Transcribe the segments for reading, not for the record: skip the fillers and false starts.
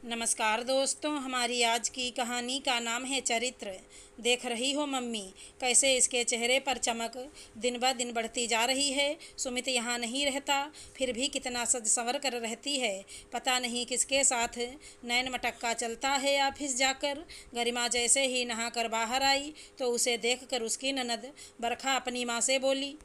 नमस्कार दोस्तों, हमारी आज की कहानी का नाम है चरित्र। देख रही हो मम्मी, कैसे इसके चेहरे पर चमक दिन ब दिन बढ़ती जा रही है। सुमित यहाँ नहीं रहता, फिर भी कितना सज संवर कर रहती है। पता नहीं किसके साथ नैन मटक्का चलता है। ऑफिस जाकर गरिमा जैसे ही नहाकर बाहर आई तो उसे देखकर उसकी ननद बरखा अपनी माँ से बोली,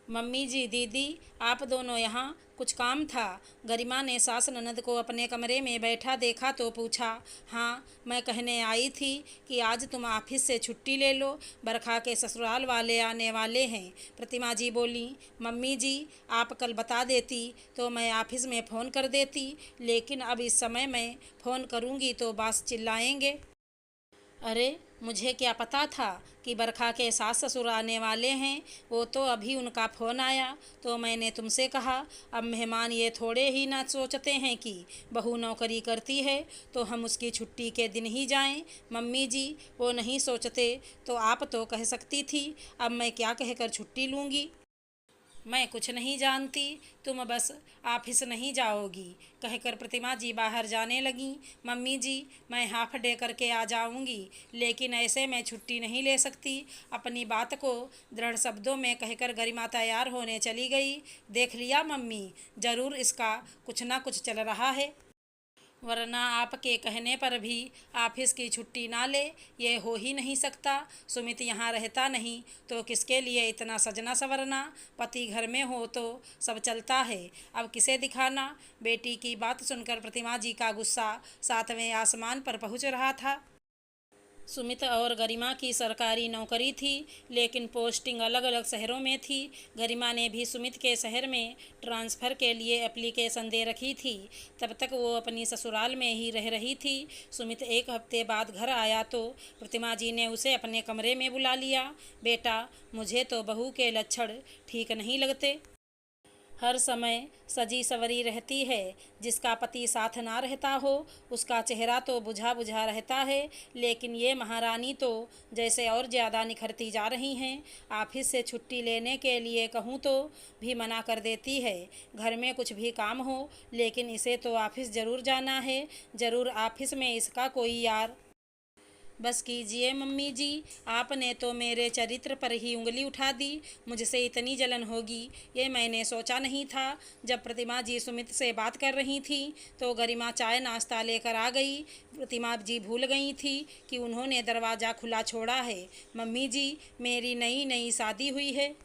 मम्मी जी, दीदी, आप दोनों यहाँ, कुछ काम था। गरिमा ने सास ननद को अपने कमरे में बैठा देखा तो पूछा, हाँ, मैं कहने आई थी कि आज तुम ऑफिस से छुट्टी ले लो, बरखा के ससुराल वाले आने वाले हैं। प्रतिमा जी बोली, मम्मी जी, आप कल बता देती तो मैं ऑफिस में फ़ोन कर देती, लेकिन अब इस समय मैं फ़ोन करूँगी तो बॉस चिल्लाएंगे। अरे, मुझे क्या पता था कि बरखा के सास ससुर आने वाले हैं। वो तो अभी उनका फ़ोन आया तो मैंने तुमसे कहा। अब मेहमान ये थोड़े ही ना सोचते हैं कि बहू नौकरी करती है तो हम उसकी छुट्टी के दिन ही जाएं। मम्मी जी, वो नहीं सोचते तो आप तो कह सकती थी। अब मैं क्या कहकर छुट्टी लूँगी? मैं कुछ नहीं जानती, तुम बस ऑफिस नहीं जाओगी, कहकर प्रतिमा जी बाहर जाने लगीं। मम्मी जी, मैं हाफ डे करके आ जाऊंगी, लेकिन ऐसे मैं छुट्टी नहीं ले सकती। अपनी बात को दृढ़ शब्दों में कहकर गरिमा तैयार होने चली गई। देख लिया मम्मी, ज़रूर इसका कुछ ना कुछ चल रहा है, वरना आपके कहने पर भी ऑफिस की छुट्टी ना ले, ये हो ही नहीं सकता। सुमित यहाँ रहता नहीं तो किसके लिए इतना सजना संवरना। पति घर में हो तो सब चलता है, अब किसे दिखाना। बेटी की बात सुनकर प्रतिमा जी का गुस्सा सातवें आसमान पर पहुँच रहा था। सुमित और गरिमा की सरकारी नौकरी थी, लेकिन पोस्टिंग अलग अलग शहरों में थी। गरिमा ने भी सुमित के शहर में ट्रांसफ़र के लिए एप्लीकेशन दे रखी थी। तब तक वो अपनी ससुराल में ही रह रही थी। सुमित एक हफ्ते बाद घर आया तो प्रतिमा जी ने उसे अपने कमरे में बुला लिया। बेटा, मुझे तो बहू के लक्षण ठीक नहीं लगते। हर समय सजी सवरी रहती है, जिसका पति साथ ना रहता हो उसका चेहरा तो बुझा बुझा रहता है, लेकिन ये महारानी तो जैसे और ज़्यादा निखरती जा रही हैं। ऑफिस से छुट्टी लेने के लिए कहूँ तो भी मना कर देती है। घर में कुछ भी काम हो, लेकिन इसे तो ऑफिस ज़रूर जाना है। ज़रूर ऑफिस में इसका कोई यार। बस कीजिए मम्मी जी, आपने तो मेरे चरित्र पर ही उंगली उठा दी। मुझसे इतनी जलन होगी ये मैंने सोचा नहीं था। जब प्रतिमा जी सुमित से बात कर रही थी तो गरिमा चाय नाश्ता लेकर आ गई। प्रतिमा जी भूल गई थी कि उन्होंने दरवाज़ा खुला छोड़ा है। मम्मी जी, मेरी नई नई शादी हुई है।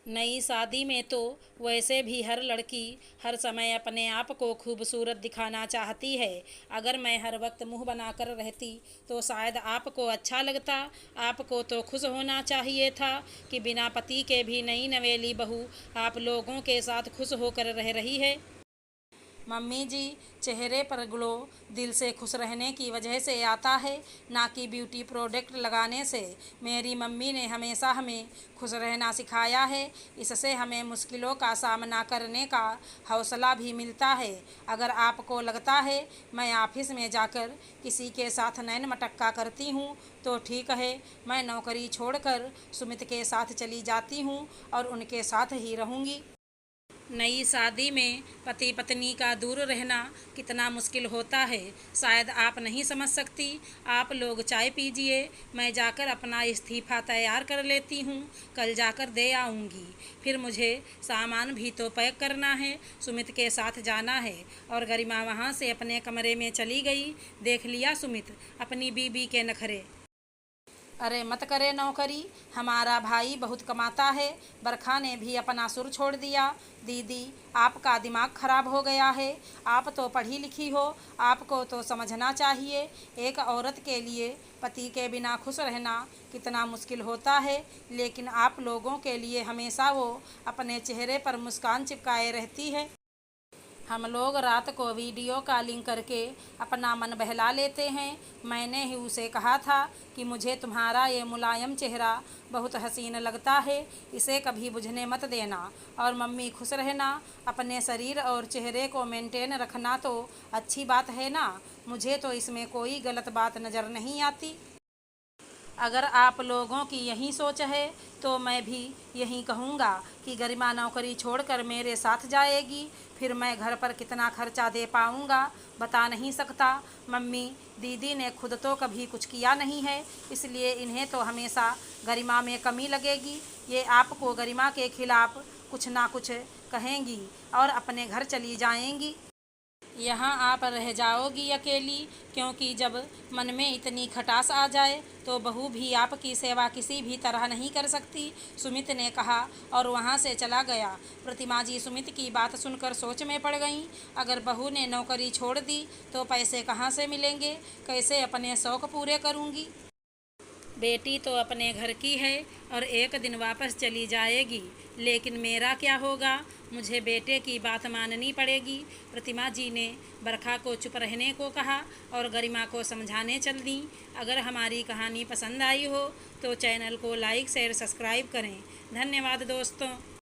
नई शादी में तो वैसे भी हर लड़की हर समय अपने आप को खूबसूरत दिखाना चाहती है। अगर मैं हर वक्त मुंह बनाकर रहती तो शायद आपको अच्छा लगता। आपको तो खुश होना चाहिए था कि बिना पति के भी नई नवेली बहू आप लोगों के साथ खुश होकर रह रही है। मम्मी जी, चेहरे पर ग्लो दिल से खुश रहने की वजह से आता है, ना कि ब्यूटी प्रोडक्ट लगाने से। मेरी मम्मी ने हमेशा हमें खुश रहना सिखाया है। इससे हमें मुश्किलों का सामना करने का हौसला भी मिलता है। अगर आपको लगता है मैं ऑफिस में जाकर किसी के साथ नैन मटक्का करती हूँ तो ठीक है, मैं नौकरी छोड़कर सुमित के साथ चली जाती हूँ और उनके साथ ही रहूँगी। नई शादी में पति पत्नी का दूर रहना कितना मुश्किल होता है, शायद आप नहीं समझ सकती। आप लोग चाय पीजिए, मैं जाकर अपना इस्तीफ़ा तैयार कर लेती हूँ, कल जाकर दे आऊँगी। फिर मुझे सामान भी तो पैक करना है, सुमित के साथ जाना है। और गरिमा वहाँ से अपने कमरे में चली गई। देख लिया सुमित अपनी बीबी के नखरे। अरे मत करे नौकरी, हमारा भाई बहुत कमाता है। बरखा ने भी अपना सुर छोड़ दिया। दीदी, आपका दिमाग खराब हो गया है। आप तो पढ़ी लिखी हो, आपको तो समझना चाहिए एक औरत के लिए पति के बिना खुश रहना कितना मुश्किल होता है। लेकिन आप लोगों के लिए हमेशा वो अपने चेहरे पर मुस्कान चिपकाए रहती है। हम लोग रात को वीडियो कॉलिंग करके अपना मन बहला लेते हैं। मैंने ही उसे कहा था कि मुझे तुम्हारा ये मुलायम चेहरा बहुत हसीन लगता है, इसे कभी बुझने मत देना। और मम्मी खुश रहना, अपने शरीर और चेहरे को मेंटेन रखना तो अच्छी बात है ना। मुझे तो इसमें कोई गलत बात नज़र नहीं आती। अगर आप लोगों की यही सोच है तो मैं भी यही कहूँगा कि गरिमा नौकरी छोड़कर मेरे साथ जाएगी। फिर मैं घर पर कितना खर्चा दे पाऊँगा बता नहीं सकता। मम्मी, दीदी ने खुद तो कभी कुछ किया नहीं है, इसलिए इन्हें तो हमेशा गरिमा में कमी लगेगी। ये आपको गरिमा के खिलाफ कुछ ना कुछ कहेंगी और अपने घर चली जाएंगी। यहाँ आप रह जाओगी अकेली, क्योंकि जब मन में इतनी खटास आ जाए तो बहू भी आपकी सेवा किसी भी तरह नहीं कर सकती, सुमित ने कहा और वहाँ से चला गया। प्रतिमा जी सुमित की बात सुनकर सोच में पड़ गईं। अगर बहू ने नौकरी छोड़ दी तो पैसे कहाँ से मिलेंगे, कैसे अपने शौक़ पूरे करूँगी। बेटी तो अपने घर की है और एक दिन वापस चली जाएगी, लेकिन मेरा क्या होगा। मुझे बेटे की बात माननी पड़ेगी। प्रतिमा जी ने बरखा को चुप रहने को कहा और गरिमा को समझाने चल दी। अगर हमारी कहानी पसंद आई हो तो चैनल को लाइक शेयर सब्सक्राइब करें। धन्यवाद दोस्तों।